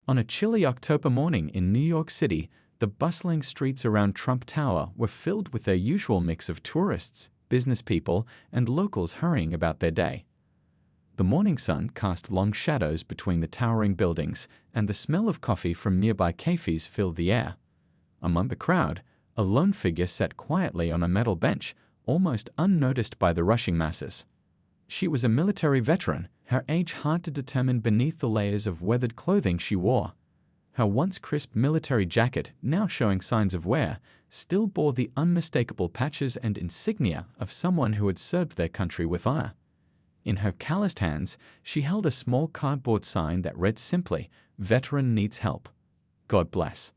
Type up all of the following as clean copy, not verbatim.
On a chilly October morning in New York City, the bustling streets around Trump Tower were filled with their usual mix of tourists, business people, and locals hurrying about their day. The morning sun cast long shadows between the towering buildings, and the smell of coffee from nearby cafes filled the air. Among the crowd, a lone figure sat quietly on a metal bench, almost unnoticed by the rushing masses. She was a military veteran, her age hard to determine beneath the layers of weathered clothing she wore. Her once crisp military jacket, now showing signs of wear, still bore the unmistakable patches and insignia of someone who had served their country with honor. In her calloused hands, she held a small cardboard sign that read simply, "Veteran needs help. God bless."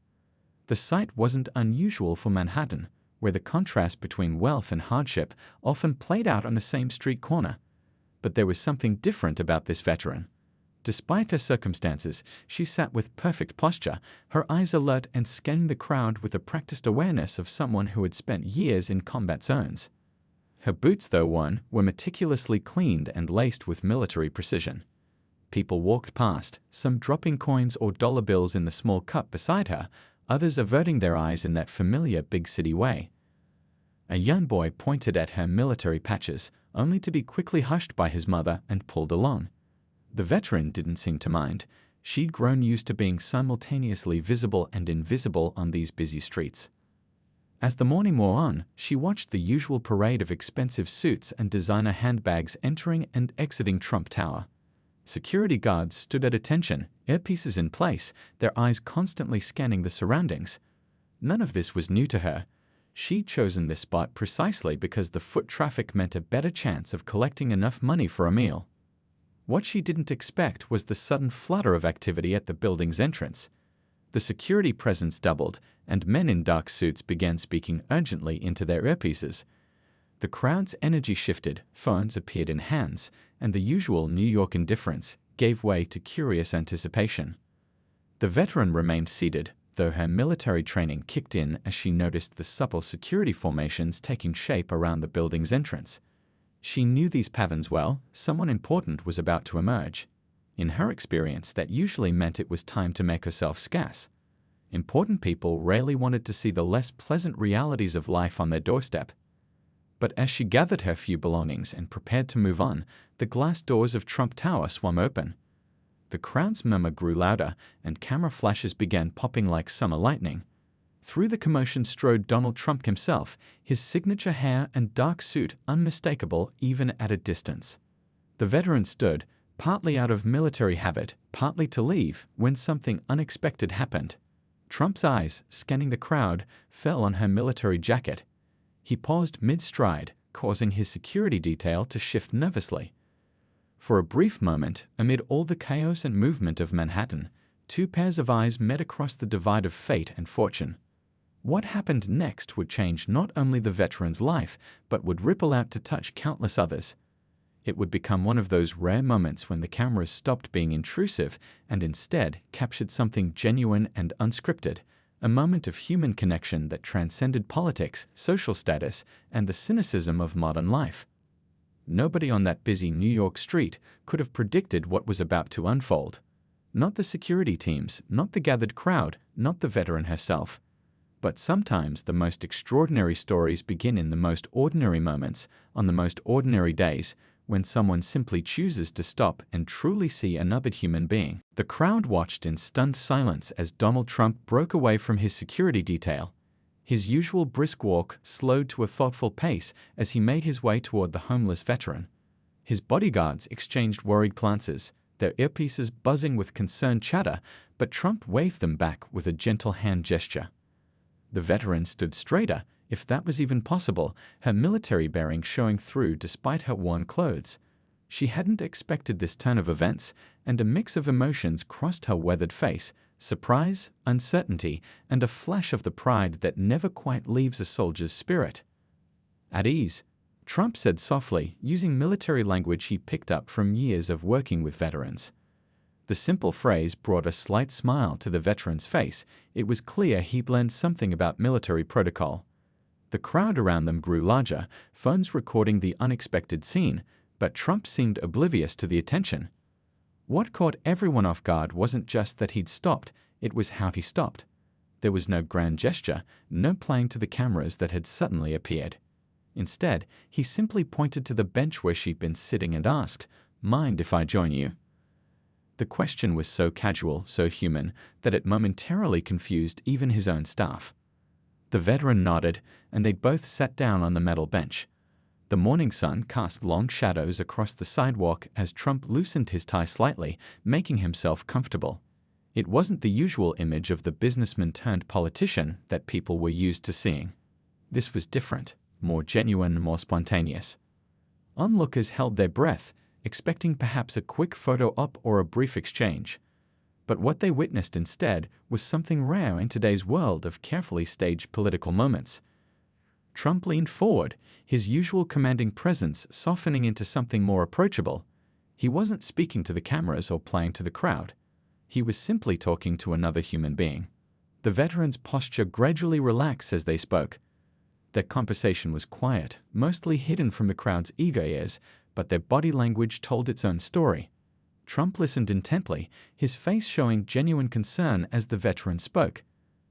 The sight wasn't unusual for Manhattan, where the contrast between wealth and hardship often played out on the same street corner. But there was something different about this veteran. Despite her circumstances, she sat with perfect posture, her eyes alert and scanning the crowd with the practiced awareness of someone who had spent years in combat zones. Her boots, though worn, were meticulously cleaned and laced with military precision. People walked past, some dropping coins or dollar bills in the small cup beside her, others averting their eyes in that familiar big city way. A young boy pointed at her military patches, only to be quickly hushed by his mother and pulled along. The veteran didn't seem to mind. She'd grown used to being simultaneously visible and invisible on these busy streets. As the morning wore on, she watched the usual parade of expensive suits and designer handbags entering and exiting Trump Tower. Security guards stood at attention, earpieces in place, their eyes constantly scanning the surroundings. None of this was new to her. She'd chosen this spot precisely because the foot traffic meant a better chance of collecting enough money for a meal. What she didn't expect was the sudden flutter of activity at the building's entrance. The security presence doubled, and men in dark suits began speaking urgently into their earpieces. The crowd's energy shifted, phones appeared in hands, and the usual New York indifference gave way to curious anticipation. The veteran remained seated, though her military training kicked in as she noticed the supple security formations taking shape around the building's entrance. She knew these patterns well. Someone important was about to emerge. In her experience, that usually meant it was time to make herself scarce. Important people rarely wanted to see the less pleasant realities of life on their doorstep. But as she gathered her few belongings and prepared to move on, the glass doors of Trump Tower swung open. The crowd's murmur grew louder, and camera flashes began popping like summer lightning. Through the commotion strode Donald Trump himself, his signature hair and dark suit unmistakable even at a distance. The veteran stood, partly out of military habit, partly to leave, when something unexpected happened. Trump's eyes, scanning the crowd, fell on her military jacket. He paused mid-stride, causing his security detail to shift nervously. For a brief moment, amid all the chaos and movement of Manhattan, two pairs of eyes met across the divide of fate and fortune. What happened next would change not only the veteran's life, but would ripple out to touch countless others. It would become one of those rare moments when the cameras stopped being intrusive and instead captured something genuine and unscripted, a moment of human connection that transcended politics, social status, and the cynicism of modern life. Nobody on that busy New York street could have predicted what was about to unfold. Not the security teams, not the gathered crowd, not the veteran herself. But sometimes the most extraordinary stories begin in the most ordinary moments, on the most ordinary days, when someone simply chooses to stop and truly see another human being. The crowd watched in stunned silence as Donald Trump broke away from his security detail. His usual brisk walk slowed to a thoughtful pace as he made his way toward the homeless veteran. His bodyguards exchanged worried glances, their earpieces buzzing with concerned chatter, but Trump waved them back with a gentle hand gesture. The veteran stood straighter, if that was even possible, her military bearing showing through despite her worn clothes. She hadn't expected this turn of events, and a mix of emotions crossed her weathered face: surprise, uncertainty, and a flash of the pride that never quite leaves a soldier's spirit. "At ease," Trump said softly, using military language he picked up from years of working with veterans. The simple phrase brought a slight smile to the veteran's face. It was clear he'd learned something about military protocol. The crowd around them grew larger, phones recording the unexpected scene, but Trump seemed oblivious to the attention. What caught everyone off guard wasn't just that he'd stopped, it was how he stopped. There was no grand gesture, no playing to the cameras that had suddenly appeared. Instead, he simply pointed to the bench where she'd been sitting and asked, "Mind if I join you?" The question was so casual, so human, that it momentarily confused even his own staff. The veteran nodded, and they both sat down on the metal bench. The morning sun cast long shadows across the sidewalk as Trump loosened his tie slightly, making himself comfortable. It wasn't the usual image of the businessman-turned-politician that people were used to seeing. This was different, more genuine, more spontaneous. Onlookers held their breath, expecting perhaps a quick photo op or a brief exchange. But what they witnessed instead was something rare in today's world of carefully staged political moments. Trump leaned forward, his usual commanding presence softening into something more approachable. He wasn't speaking to the cameras or playing to the crowd. He was simply talking to another human being. The veteran's posture gradually relaxed as they spoke. Their conversation was quiet, mostly hidden from the crowd's eager ears, but their body language told its own story. Trump listened intently, his face showing genuine concern as the veteran spoke.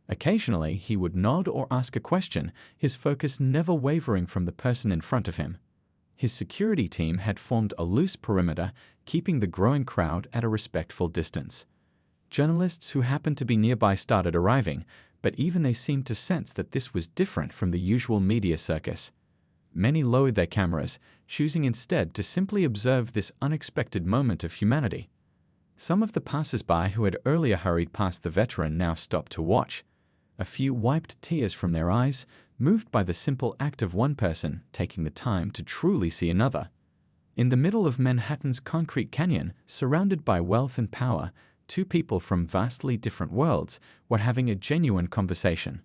Occasionally, he would nod or ask a question, his focus never wavering from the person in front of him. His security team had formed a loose perimeter, keeping the growing crowd at a respectful distance. Journalists who happened to be nearby started arriving, but even they seemed to sense that this was different from the usual media circus. Many lowered their cameras, choosing instead to simply observe this unexpected moment of humanity. Some of the passers-by who had earlier hurried past the veteran now stopped to watch. A few wiped tears from their eyes, moved by the simple act of one person taking the time to truly see another. In the middle of Manhattan's concrete canyon, surrounded by wealth and power, two people from vastly different worlds were having a genuine conversation.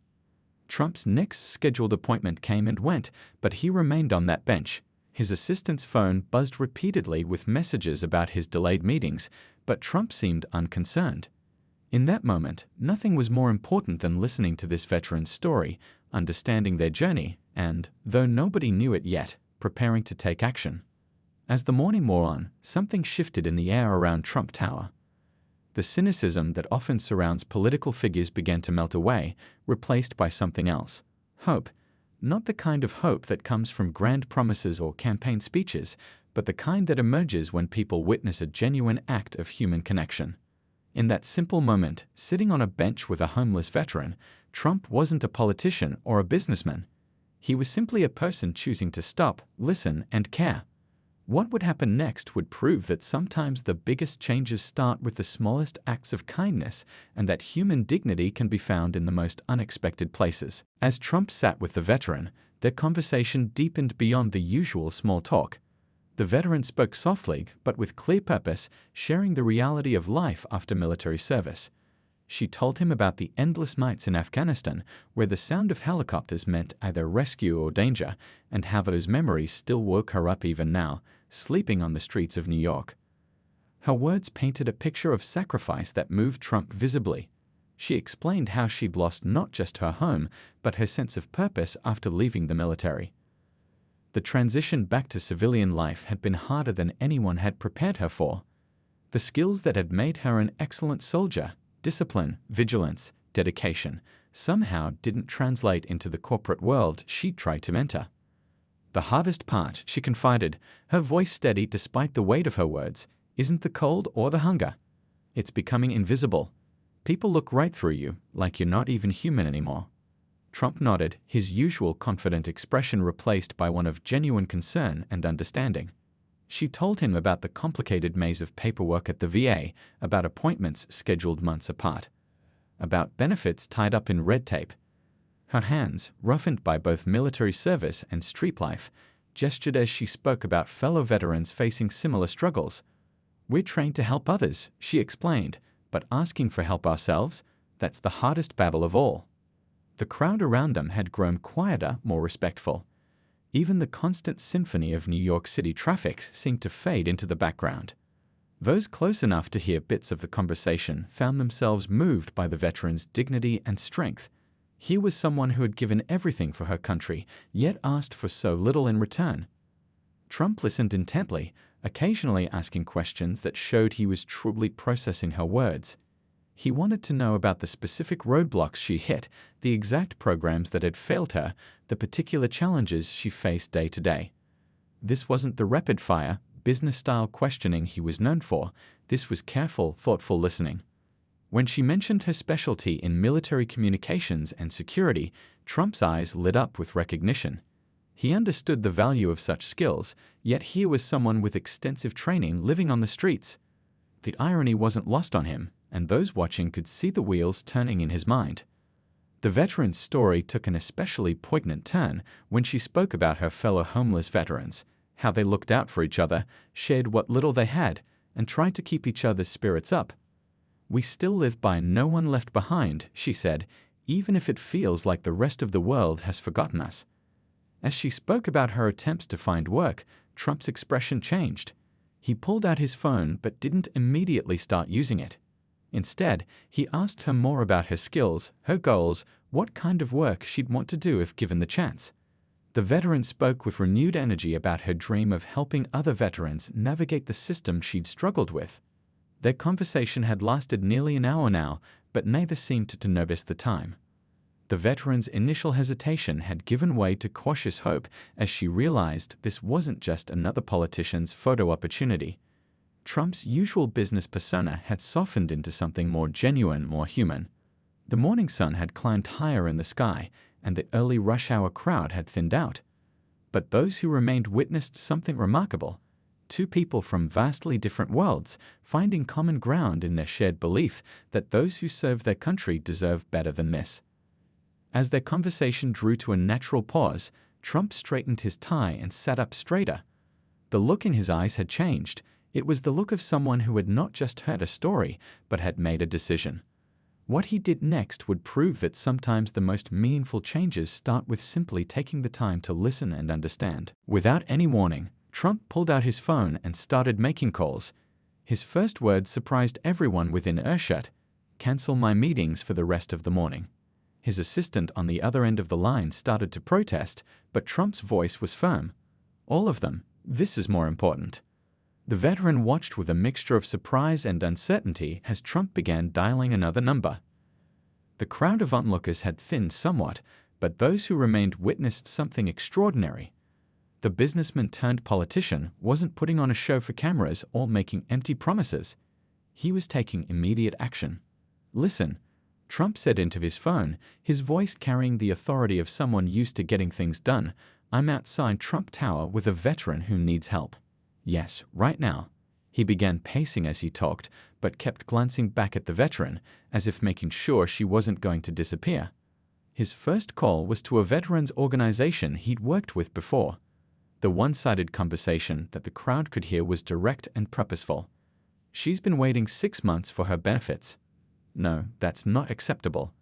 Trump's next scheduled appointment came and went, but he remained on that bench. His assistant's phone buzzed repeatedly with messages about his delayed meetings, but Trump seemed unconcerned. In that moment, nothing was more important than listening to this veteran's story, understanding their journey, and, though nobody knew it yet, preparing to take action. As the morning wore on, something shifted in the air around Trump Tower. The cynicism that often surrounds political figures began to melt away, replaced by something else. Hope. Not the kind of hope that comes from grand promises or campaign speeches, but the kind that emerges when people witness a genuine act of human connection. In that simple moment, sitting on a bench with a homeless veteran, Trump wasn't a politician or a businessman. He was simply a person choosing to stop, listen, and care. What would happen next would prove that sometimes the biggest changes start with the smallest acts of kindness, and that human dignity can be found in the most unexpected places. As Trump sat with the veteran, their conversation deepened beyond the usual small talk. The veteran spoke softly, but with clear purpose, sharing the reality of life after military service. She told him about the endless nights in Afghanistan, where the sound of helicopters meant either rescue or danger, and how those memories still woke her up even now, sleeping on the streets of New York. Her words painted a picture of sacrifice that moved Trump visibly. She explained how she'd lost not just her home, but her sense of purpose after leaving the military. The transition back to civilian life had been harder than anyone had prepared her for. The skills that had made her an excellent soldier, discipline, vigilance, dedication, somehow didn't translate into the corporate world she'd tried to enter. The hardest part, she confided, her voice steady despite the weight of her words, isn't the cold or the hunger. It's becoming invisible. People look right through you, like you're not even human anymore. Trump nodded, his usual confident expression replaced by one of genuine concern and understanding. She told him about the complicated maze of paperwork at the VA, about appointments scheduled months apart, about benefits tied up in red tape. Her hands, roughened by both military service and street life, gestured as she spoke about fellow veterans facing similar struggles. "We're trained to help others," she explained, "but asking for help ourselves, that's the hardest battle of all." The crowd around them had grown quieter, more respectful. Even the constant symphony of New York City traffic seemed to fade into the background. Those close enough to hear bits of the conversation found themselves moved by the veteran's dignity and strength. He was someone who had given everything for her country, yet asked for so little in return. Trump listened intently, occasionally asking questions that showed he was truly processing her words. He wanted to know about the specific roadblocks she hit, the exact programs that had failed her, the particular challenges she faced day to day. This wasn't the rapid-fire, business-style questioning he was known for. This was careful, thoughtful listening. When she mentioned her specialty in military communications and security, Trump's eyes lit up with recognition. He understood the value of such skills, yet here was someone with extensive training living on the streets. The irony wasn't lost on him, and those watching could see the wheels turning in his mind. The veteran's story took an especially poignant turn when she spoke about her fellow homeless veterans, how they looked out for each other, shared what little they had, and tried to keep each other's spirits up. "We still live by no one left behind," she said, "even if it feels like the rest of the world has forgotten us." As she spoke about her attempts to find work, Trump's expression changed. He pulled out his phone but didn't immediately start using it. Instead, he asked her more about her skills, her goals, what kind of work she'd want to do if given the chance. The veteran spoke with renewed energy about her dream of helping other veterans navigate the system she'd struggled with. Their conversation had lasted nearly an hour now, but neither seemed to notice the time. The veteran's initial hesitation had given way to cautious hope as she realized this wasn't just another politician's photo opportunity. Trump's usual business persona had softened into something more genuine, more human. The morning sun had climbed higher in the sky, and the early rush hour crowd had thinned out. But those who remained witnessed something remarkable. Two people from vastly different worlds, finding common ground in their shared belief that those who serve their country deserve better than this. As their conversation drew to a natural pause, Trump straightened his tie and sat up straighter. The look in his eyes had changed. It was the look of someone who had not just heard a story, but had made a decision. What he did next would prove that sometimes the most meaningful changes start with simply taking the time to listen and understand. Without any warning, Trump pulled out his phone and started making calls. His first words surprised everyone within earshot: "Cancel my meetings for the rest of the morning." His assistant on the other end of the line started to protest, but Trump's voice was firm. "All of them. This is more important." The veteran watched with a mixture of surprise and uncertainty as Trump began dialing another number. The crowd of onlookers had thinned somewhat, but those who remained witnessed something extraordinary. The businessman turned politician wasn't putting on a show for cameras or making empty promises. He was taking immediate action. "Listen," Trump said into his phone, his voice carrying the authority of someone used to getting things done. "I'm outside Trump Tower with a veteran who needs help. Yes, right now." He began pacing as he talked, but kept glancing back at the veteran, as if making sure she wasn't going to disappear. His first call was to a veterans organization he'd worked with before. The one-sided conversation that the crowd could hear was direct and purposeful. "She's been waiting 6 months for her benefits. No, that's not acceptable.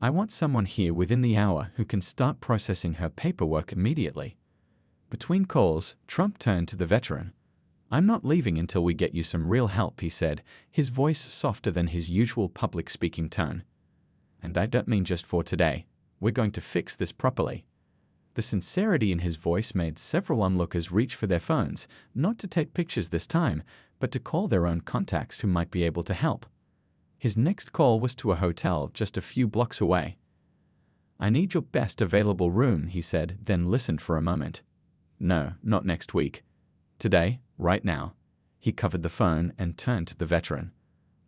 I want someone here within the hour who can start processing her paperwork immediately." Between calls, Trump turned to the veteran. "I'm not leaving until we get you some real help," he said, his voice softer than his usual public speaking tone. "And I don't mean just for today. We're going to fix this properly." The sincerity in his voice made several onlookers reach for their phones, not to take pictures this time, but to call their own contacts who might be able to help. His next call was to a hotel just a few blocks away. "I need your best available room," he said, then listened for a moment. "No, not next week. Today, right now." He covered the phone and turned to the veteran.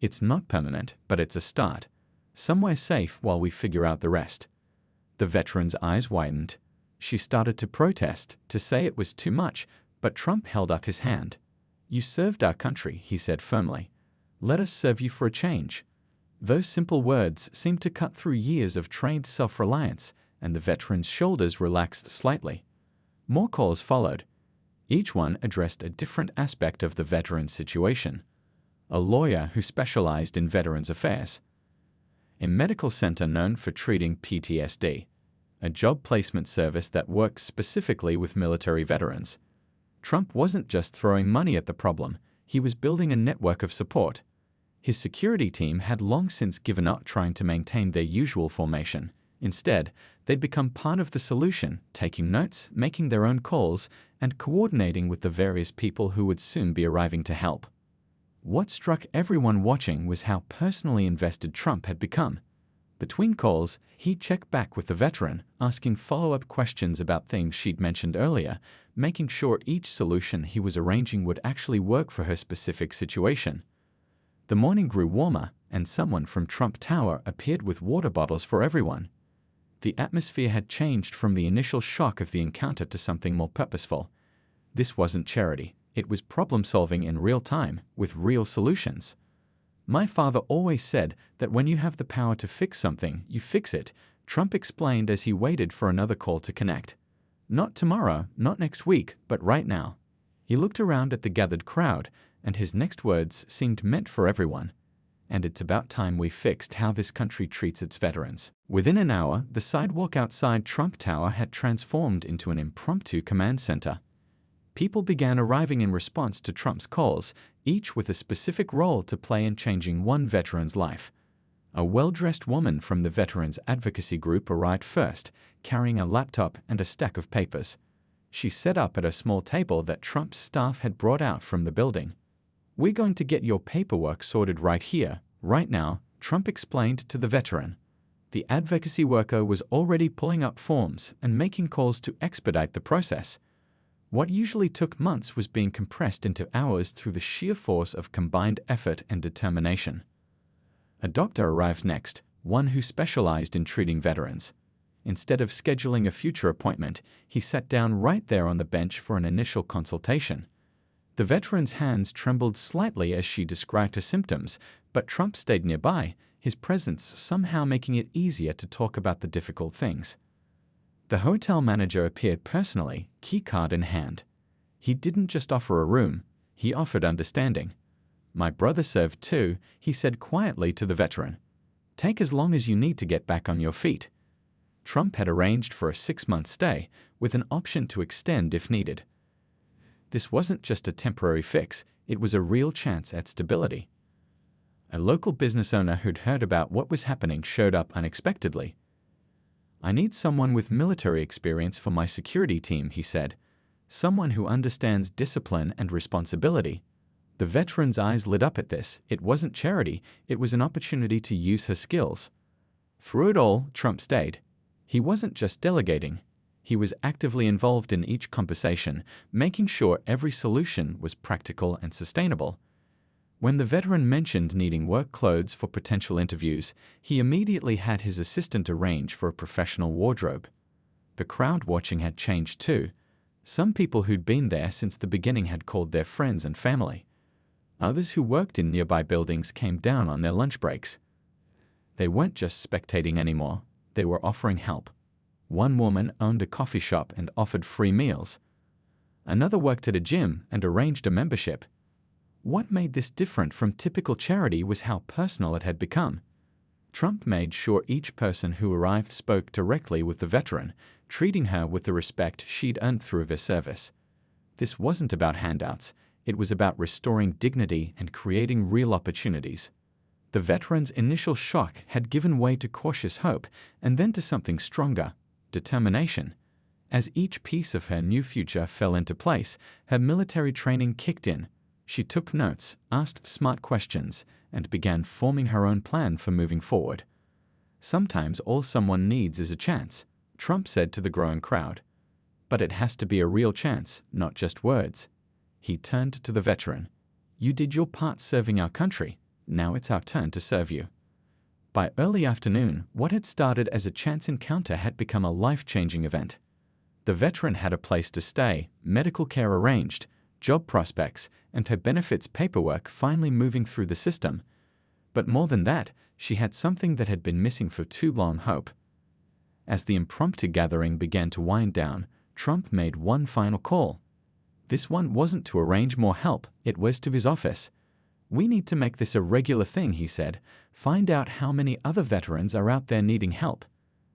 "It's not permanent, but it's a start. Somewhere safe while we figure out the rest." The veteran's eyes widened. She started to protest, to say it was too much, but Trump held up his hand. "You served our country," he said firmly. "Let us serve you for a change." Those simple words seemed to cut through years of trained self-reliance, and the veteran's shoulders relaxed slightly. More calls followed. Each one addressed a different aspect of the veteran's situation. A lawyer who specialized in veterans affairs. A medical center known for treating PTSD. A job placement service that works specifically with military veterans. Trump wasn't just throwing money at the problem, he was building a network of support. His security team had long since given up trying to maintain their usual formation. Instead, they'd become part of the solution, taking notes, making their own calls, and coordinating with the various people who would soon be arriving to help. What struck everyone watching was how personally invested Trump had become. Between calls, he'd check back with the veteran, asking follow-up questions about things she'd mentioned earlier, making sure each solution he was arranging would actually work for her specific situation. The morning grew warmer, and someone from Trump Tower appeared with water bottles for everyone. The atmosphere had changed from the initial shock of the encounter to something more purposeful. This wasn't charity. It was problem-solving in real time, with real solutions. My father always said that when you have the power to fix something, you fix it, Trump explained as he waited for another call to connect. Not tomorrow, not next week, but right now. He looked around at the gathered crowd, and his next words seemed meant for everyone. And it's about time we fixed how this country treats its veterans. Within an hour, the sidewalk outside Trump Tower had transformed into an impromptu command center. People began arriving in response to Trump's calls, each with a specific role to play in changing one veteran's life. A well-dressed woman from the Veterans Advocacy Group arrived first, carrying a laptop and a stack of papers. She sat up at a small table that Trump's staff had brought out from the building. "We're going to get your paperwork sorted right here, right now," Trump explained to the veteran. The advocacy worker was already pulling up forms and making calls to expedite the process. What usually took months was being compressed into hours through the sheer force of combined effort and determination. A doctor arrived next, one who specialized in treating veterans. Instead of scheduling a future appointment, he sat down right there on the bench for an initial consultation. The veteran's hands trembled slightly as she described her symptoms, but Trump stayed nearby, his presence somehow making it easier to talk about the difficult things. The hotel manager appeared personally, keycard in hand. He didn't just offer a room, he offered understanding. "My brother served too," he said quietly to the veteran. "Take as long as you need to get back on your feet." Trump had arranged for a 6-month stay, with an option to extend if needed. This wasn't just a temporary fix, it was a real chance at stability. A local business owner who'd heard about what was happening showed up unexpectedly. "I need someone with military experience for my security team," he said. "Someone who understands discipline and responsibility." The veteran's eyes lit up at this. It wasn't charity, it was an opportunity to use her skills. Through it all, Trump stayed. He wasn't just delegating. He was actively involved in each conversation, making sure every solution was practical and sustainable. When the veteran mentioned needing work clothes for potential interviews, he immediately had his assistant arrange for a professional wardrobe. The crowd watching had changed too. Some people who'd been there since the beginning had called their friends and family. Others who worked in nearby buildings came down on their lunch breaks. They weren't just spectating anymore, they were offering help. One woman owned a coffee shop and offered free meals. Another worked at a gym and arranged a membership. What made this different from typical charity was how personal it had become. Trump made sure each person who arrived spoke directly with the veteran, treating her with the respect she'd earned through her service. This wasn't about handouts, it was about restoring dignity and creating real opportunities. The veteran's initial shock had given way to cautious hope, and then to something stronger, determination. As each piece of her new future fell into place, her military training kicked in. She took notes, asked smart questions, and began forming her own plan for moving forward. "Sometimes all someone needs is a chance," Trump said to the growing crowd. "But it has to be a real chance, not just words." He turned to the veteran. "You did your part serving our country. Now it's our turn to serve you." By early afternoon, what had started as a chance encounter had become a life-changing event. The veteran had a place to stay, medical care arranged, job prospects, and her benefits paperwork finally moving through the system. But more than that, she had something that had been missing for too long: hope. As the impromptu gathering began to wind down, Trump made one final call. This one wasn't to arrange more help, it was to his office. "We need to make this a regular thing," he said. "Find out how many other veterans are out there needing help.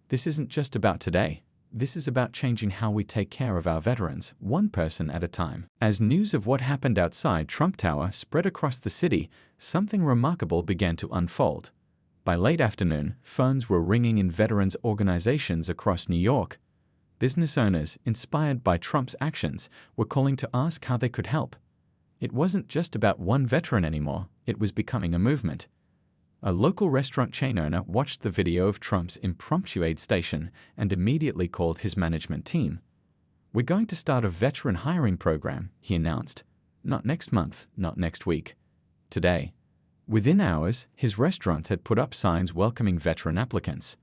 This isn't just about today. This is about changing how we take care of our veterans, one person at a time." As news of what happened outside Trump Tower spread across the city, something remarkable began to unfold. By late afternoon, phones were ringing in veterans' organizations across New York. Business owners, inspired by Trump's actions, were calling to ask how they could help. It wasn't just about one veteran anymore, it was becoming a movement. A local restaurant chain owner watched the video of Trump's impromptu aid station and immediately called his management team. "We're going to start a veteran hiring program," he announced. "Not next month, not next week. Today." Within hours, his restaurant had put up signs welcoming veteran applicants.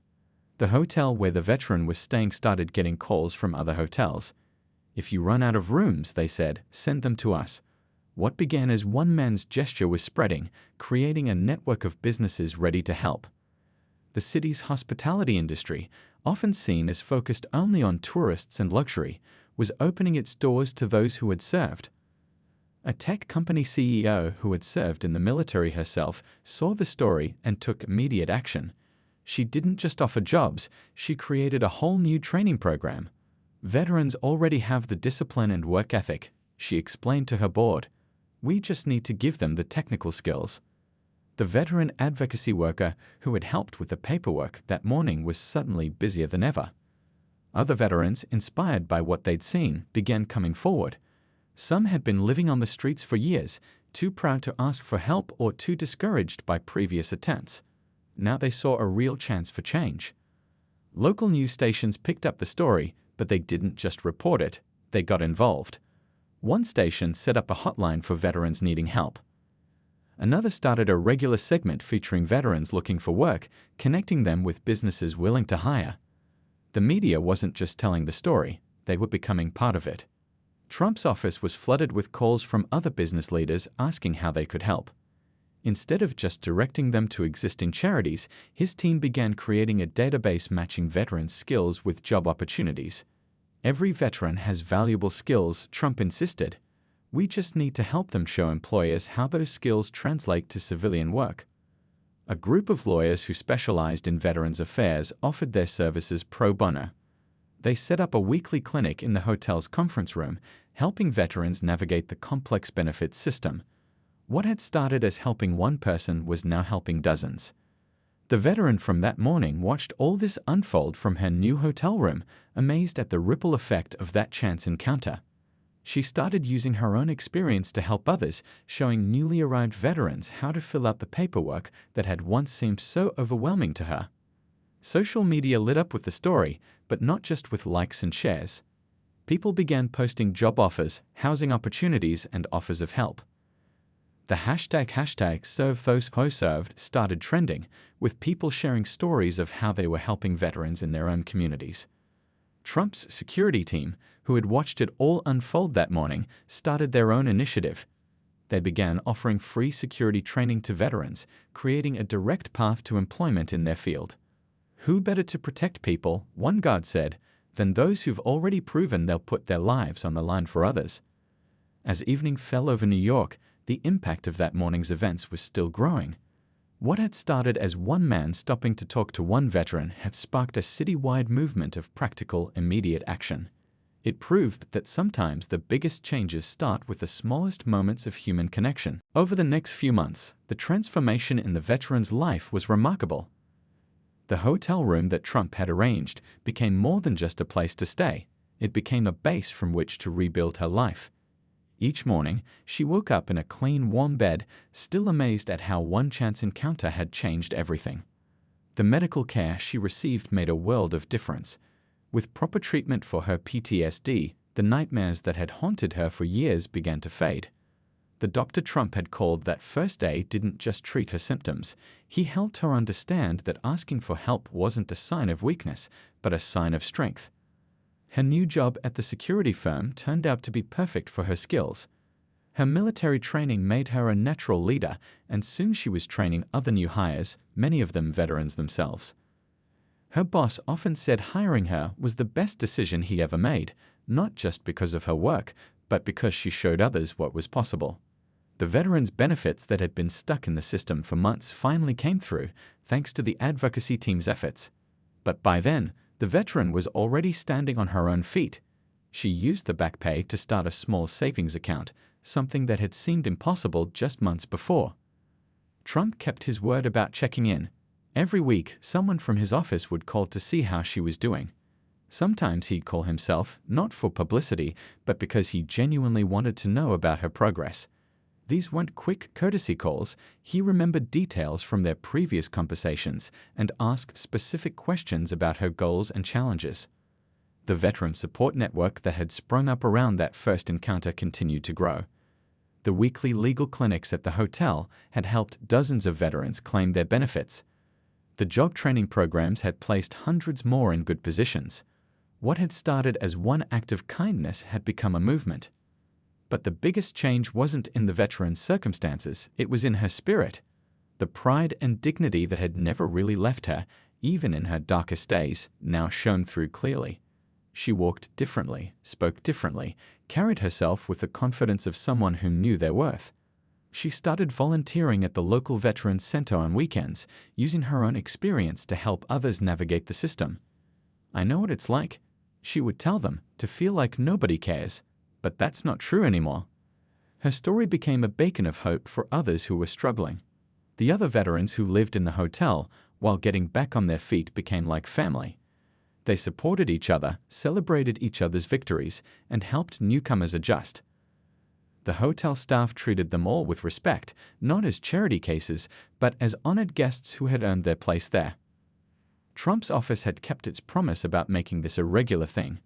The hotel where the veteran was staying started getting calls from other hotels. "If you run out of rooms," they said, "send them to us." What began as one man's gesture was spreading, creating a network of businesses ready to help. The city's hospitality industry, often seen as focused only on tourists and luxury, was opening its doors to those who had served. A tech company CEO who had served in the military herself saw the story and took immediate action. She didn't just offer jobs, she created a whole new training program. "Veterans already have the discipline and work ethic," she explained to her board. "We just need to give them the technical skills." The veteran advocacy worker who had helped with the paperwork that morning was suddenly busier than ever. Other veterans, inspired by what they'd seen, began coming forward. Some had been living on the streets for years, too proud to ask for help or too discouraged by previous attempts. Now they saw a real chance for change. Local news stations picked up the story, but they didn't just report it, they got involved. One station set up a hotline for veterans needing help. Another started a regular segment featuring veterans looking for work, connecting them with businesses willing to hire. The media wasn't just telling the story, they were becoming part of it. Trump's office was flooded with calls from other business leaders asking how they could help. Instead of just directing them to existing charities, his team began creating a database matching veterans' skills with job opportunities. "Every veteran has valuable skills," Trump insisted. "We just need to help them show employers how those skills translate to civilian work." A group of lawyers who specialized in veterans affairs offered their services pro bono. They set up a weekly clinic in the hotel's conference room, helping veterans navigate the complex benefits system. What had started as helping one person was now helping dozens. The veteran from that morning watched all this unfold from her new hotel room, amazed at the ripple effect of that chance encounter. She started using her own experience to help others, showing newly arrived veterans how to fill out the paperwork that had once seemed so overwhelming to her. Social media lit up with the story, but not just with likes and shares. People began posting job offers, housing opportunities, and offers of help. The hashtag Serve Those Who Served started trending, with people sharing stories of how they were helping veterans in their own communities. Trump's security team, who had watched it all unfold that morning, started their own initiative. They began offering free security training to veterans, creating a direct path to employment in their field. "Who better to protect people," one guard said, "than those who've already proven they'll put their lives on the line for others?" As evening fell over New York, the impact of that morning's events was still growing. What had started as one man stopping to talk to one veteran had sparked a citywide movement of practical, immediate action. It proved that sometimes the biggest changes start with the smallest moments of human connection. Over the next few months, the transformation in the veteran's life was remarkable. The hotel room that Trump had arranged became more than just a place to stay. It became a base from which to rebuild her life. Each morning, she woke up in a clean, warm bed, still amazed at how one chance encounter had changed everything. The medical care she received made a world of difference. With proper treatment for her PTSD, the nightmares that had haunted her for years began to fade. The doctor Trump had called that first day didn't just treat her symptoms. He helped her understand that asking for help wasn't a sign of weakness, but a sign of strength. Her new job at the security firm turned out to be perfect for her skills. Her military training made her a natural leader, and soon she was training other new hires, many of them veterans themselves. Her boss often said hiring her was the best decision he ever made, not just because of her work, but because she showed others what was possible. The veterans' benefits that had been stuck in the system for months finally came through, thanks to the advocacy team's efforts. But by then, the veteran was already standing on her own feet. She used the back pay to start a small savings account, something that had seemed impossible just months before. Trump kept his word about checking in. Every week, someone from his office would call to see how she was doing. Sometimes he'd call himself, not for publicity, but because he genuinely wanted to know about her progress. These weren't quick courtesy calls. He remembered details from their previous conversations and asked specific questions about her goals and challenges. The veteran support network that had sprung up around that first encounter continued to grow. The weekly legal clinics at the hotel had helped dozens of veterans claim their benefits. The job training programs had placed hundreds more in good positions. What had started as one act of kindness had become a movement. But the biggest change wasn't in the veteran's circumstances, it was in her spirit. The pride and dignity that had never really left her, even in her darkest days, now shone through clearly. She walked differently, spoke differently, carried herself with the confidence of someone who knew their worth. She started volunteering at the local Veterans Center on weekends, using her own experience to help others navigate the system. "I know what it's like," she would tell them, "to feel like nobody cares. But that's not true anymore." Her story became a beacon of hope for others who were struggling. The other veterans who lived in the hotel, while getting back on their feet, became like family. They supported each other, celebrated each other's victories, and helped newcomers adjust. The hotel staff treated them all with respect, not as charity cases, but as honored guests who had earned their place there. Trump's office had kept its promise about making this a regular thing.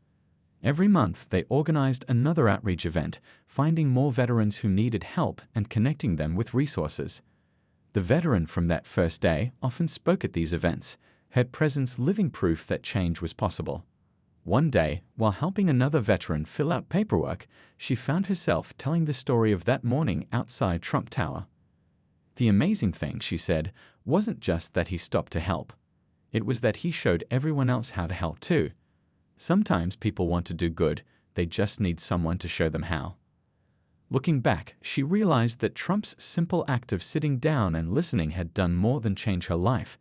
Every month, they organized another outreach event, finding more veterans who needed help and connecting them with resources. The veteran from that first day often spoke at these events, her presence living proof that change was possible. One day, while helping another veteran fill out paperwork, she found herself telling the story of that morning outside Trump Tower. The amazing thing, she said, wasn't just that he stopped to help. It was that he showed everyone else how to help too. Sometimes people want to do good, they just need someone to show them how. Looking back, she realized that Trump's simple act of sitting down and listening had done more than change her life.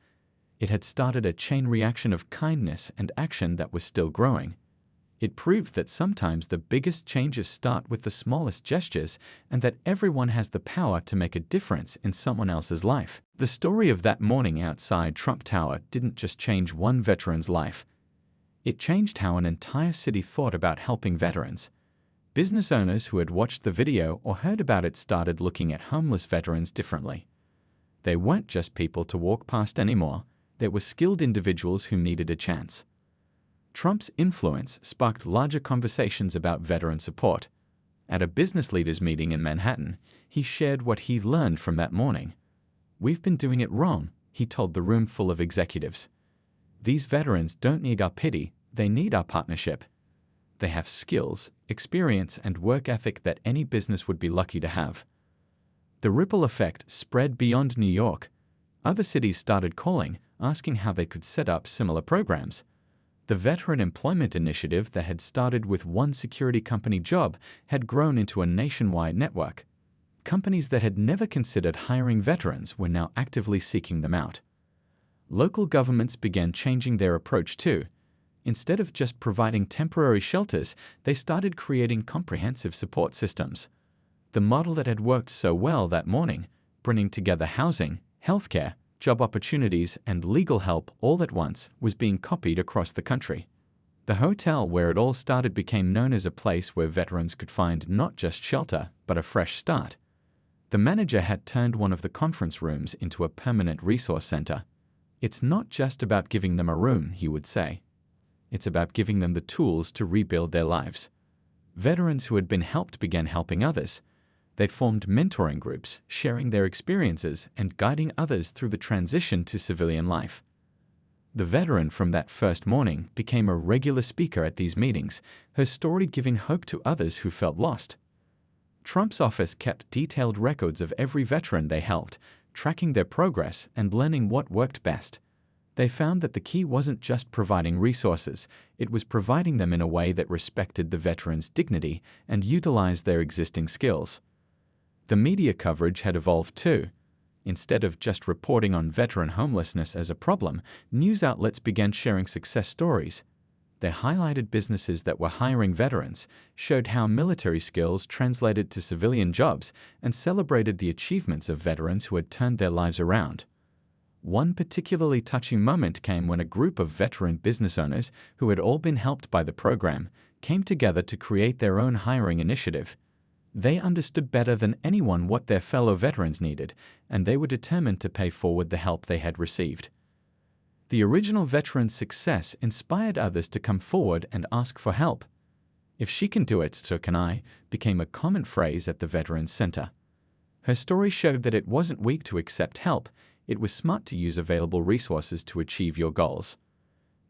It had started a chain reaction of kindness and action that was still growing. It proved that sometimes the biggest changes start with the smallest gestures and that everyone has the power to make a difference in someone else's life. The story of that morning outside Trump Tower didn't just change one veteran's life. It changed how an entire city thought about helping veterans. Business owners who had watched the video or heard about it started looking at homeless veterans differently. They weren't just people to walk past anymore. They were skilled individuals who needed a chance. Trump's influence sparked larger conversations about veteran support. At a business leaders meeting in Manhattan, he shared what he learned from that morning. "We've been doing it wrong," he told the room full of executives. "These veterans don't need our pity, they need our partnership. They have skills, experience, and work ethic that any business would be lucky to have." The ripple effect spread beyond New York. Other cities started calling, asking how they could set up similar programs. The Veteran Employment Initiative that had started with one security company job had grown into a nationwide network. Companies that had never considered hiring veterans were now actively seeking them out. Local governments began changing their approach too. Instead of just providing temporary shelters, they started creating comprehensive support systems. The model that had worked so well that morning, bringing together housing, healthcare, job opportunities, and legal help all at once, was being copied across the country. The hotel where it all started became known as a place where veterans could find not just shelter, but a fresh start. The manager had turned one of the conference rooms into a permanent resource center. "It's not just about giving them a room," he would say. "It's about giving them the tools to rebuild their lives." Veterans who had been helped began helping others. They formed mentoring groups, sharing their experiences and guiding others through the transition to civilian life. The veteran from that first morning became a regular speaker at these meetings, her story giving hope to others who felt lost. Trump's office kept detailed records of every veteran they helped, tracking their progress and learning what worked best. They found that the key wasn't just providing resources, it was providing them in a way that respected the veteran's dignity and utilized their existing skills. The media coverage had evolved too. Instead of just reporting on veteran homelessness as a problem, news outlets began sharing success stories. They highlighted businesses that were hiring veterans, showed how military skills translated to civilian jobs, and celebrated the achievements of veterans who had turned their lives around. One particularly touching moment came when a group of veteran business owners who had all been helped by the program came together to create their own hiring initiative. They understood better than anyone what their fellow veterans needed, and they were determined to pay forward the help they had received. The original veteran's success inspired others to come forward and ask for help. "If she can do it, so can I," became a common phrase at the Veterans Center. Her story showed that it wasn't weak to accept help, it was smart to use available resources to achieve your goals.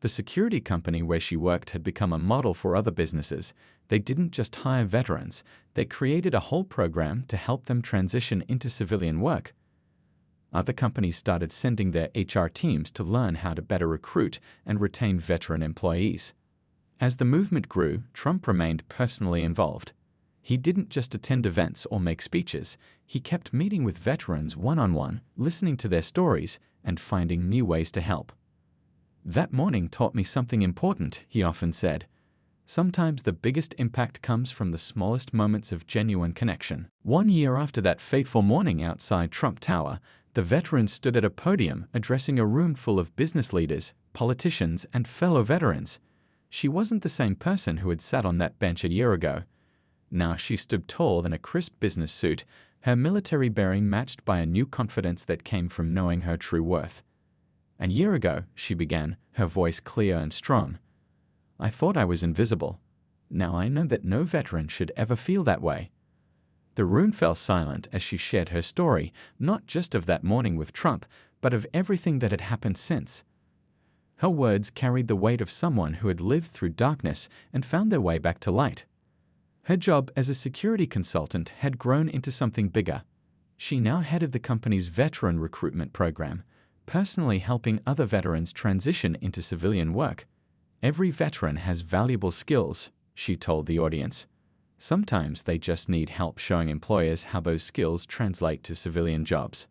The security company where she worked had become a model for other businesses. They didn't just hire veterans, they created a whole program to help them transition into civilian work. Other companies started sending their HR teams to learn how to better recruit and retain veteran employees. As the movement grew, Trump remained personally involved. He didn't just attend events or make speeches, he kept meeting with veterans one-on-one, listening to their stories, and finding new ways to help. "That morning taught me something important," he often said. "Sometimes the biggest impact comes from the smallest moments of genuine connection." 1 year after that fateful morning outside Trump Tower, the veteran stood at a podium addressing a room full of business leaders, politicians, and fellow veterans. She wasn't the same person who had sat on that bench a year ago. Now she stood tall in a crisp business suit, her military bearing matched by a new confidence that came from knowing her true worth. "A year ago," she began, her voice clear and strong, "I thought I was invisible. Now I know that no veteran should ever feel that way." The room fell silent as she shared her story, not just of that morning with Trump, but of everything that had happened since. Her words carried the weight of someone who had lived through darkness and found their way back to light. Her job as a security consultant had grown into something bigger. She now headed the company's veteran recruitment program, personally helping other veterans transition into civilian work. "Every veteran has valuable skills," she told the audience. "Sometimes they just need help showing employers how those skills translate to civilian jobs."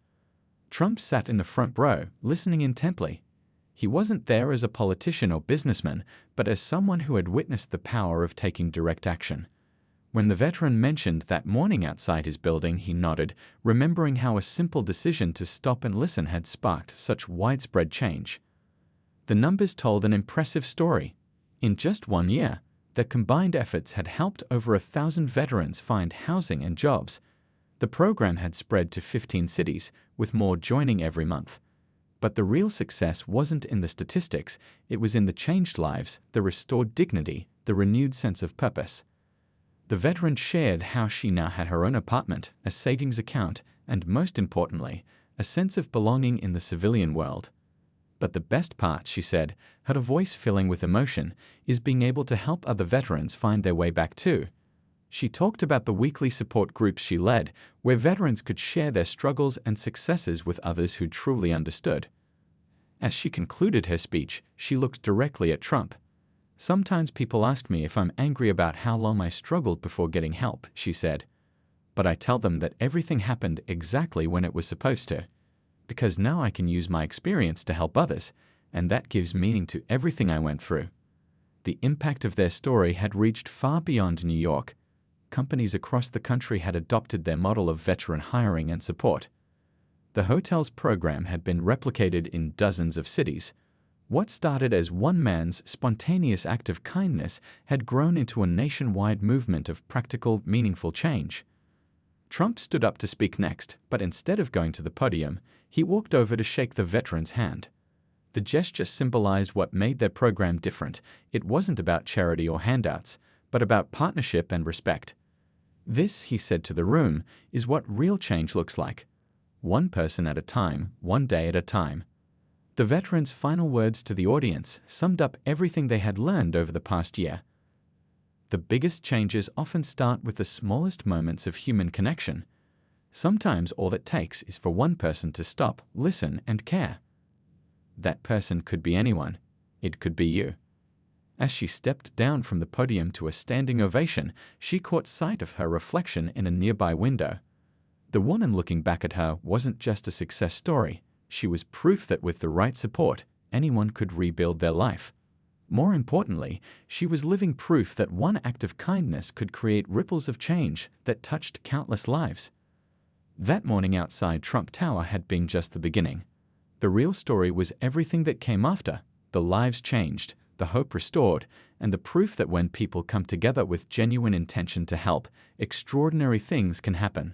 Trump sat in the front row, listening intently. He wasn't there as a politician or businessman, but as someone who had witnessed the power of taking direct action. When the veteran mentioned that morning outside his building, he nodded, remembering how a simple decision to stop and listen had sparked such widespread change. The numbers told an impressive story. In just 1 year, their combined efforts had helped over 1,000 veterans find housing and jobs. The program had spread to 15 cities, with more joining every month. But the real success wasn't in the statistics, it was in the changed lives, the restored dignity, the renewed sense of purpose. The veteran shared how she now had her own apartment, a savings account, and most importantly, a sense of belonging in the civilian world. But the best part, she said, her voice filling with emotion, is being able to help other veterans find their way back too. She talked about the weekly support groups she led, where veterans could share their struggles and successes with others who truly understood. As she concluded her speech, she looked directly at Trump. "Sometimes people ask me if I'm angry about how long I struggled before getting help," she said. "But I tell them that everything happened exactly when it was supposed to. Because now I can use my experience to help others, and that gives meaning to everything I went through." The impact of their story had reached far beyond New York. Companies across the country had adopted their model of veteran hiring and support. The hotel's program had been replicated in dozens of cities. What started as one man's spontaneous act of kindness had grown into a nationwide movement of practical, meaningful change. Trump stood up to speak next, but instead of going to the podium, he walked over to shake the veteran's hand. The gesture symbolized what made their program different. It wasn't about charity or handouts, but about partnership and respect. "This," he said to the room, "is what real change looks like. One person at a time, one day at a time." The veteran's final words to the audience summed up everything they had learned over the past year. The biggest changes often start with the smallest moments of human connection. Sometimes all it takes is for one person to stop, listen, and care. That person could be anyone. It could be you. As she stepped down from the podium to a standing ovation, she caught sight of her reflection in a nearby window. The woman looking back at her wasn't just a success story. She was proof that with the right support, anyone could rebuild their life. More importantly, she was living proof that one act of kindness could create ripples of change that touched countless lives. That morning outside Trump Tower had been just the beginning. The real story was everything that came after: the lives changed, the hope restored, and the proof that when people come together with genuine intention to help, extraordinary things can happen.